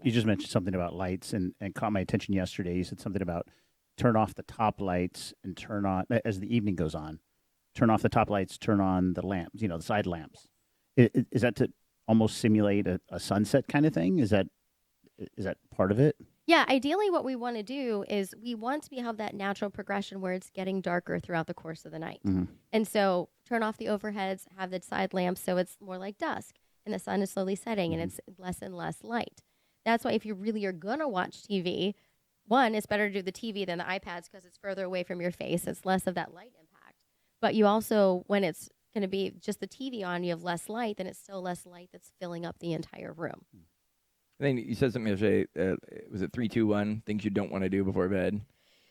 You just mentioned something about lights and caught my attention yesterday. You said something about turn off the top lights and turn on, as the evening goes on, turn off the top lights, turn on the lamps, the side lamps. Is that to almost simulate a sunset kind of thing? Is that part of it? Yeah, ideally what we want to do is we want to have that natural progression where it's getting darker throughout the course of the night. Hmm. And so turn off the overheads, have the side lamps so it's more like dusk and the sun is slowly setting and Hmm. it's less and less light. That's why if you really are going to watch TV, one, it's better to do the TV than the iPads because it's further away from your face. It's less of that light impact. But you also, when it's going to be just the TV on, you have less light, then it's still less light that's filling up the entire room. I think you said something yesterday. Was it 3-2-1? Things you don't want to do before bed.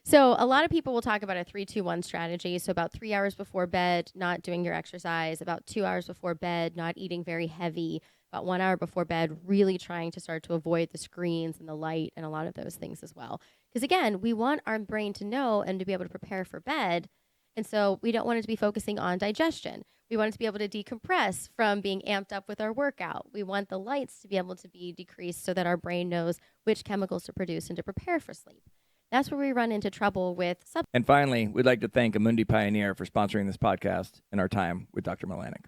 So a lot of people will talk about a 3-2-1 strategy. So about 3 hours before bed, not doing your exercise. About 2 hours before bed, not eating very heavy. About 1 hour before bed, really trying to start to avoid the screens and the light and a lot of those things as well. Because again, we want our brain to know and to be able to prepare for bed. And so we don't want it to be focusing on digestion. We want it to be able to decompress from being amped up with our workout. We want the lights to be able to be decreased so that our brain knows which chemicals to produce and to prepare for sleep. That's where we run into trouble with And finally, we'd like to thank Amundi Pioneer for sponsoring this podcast and our time with Dr. Milanak.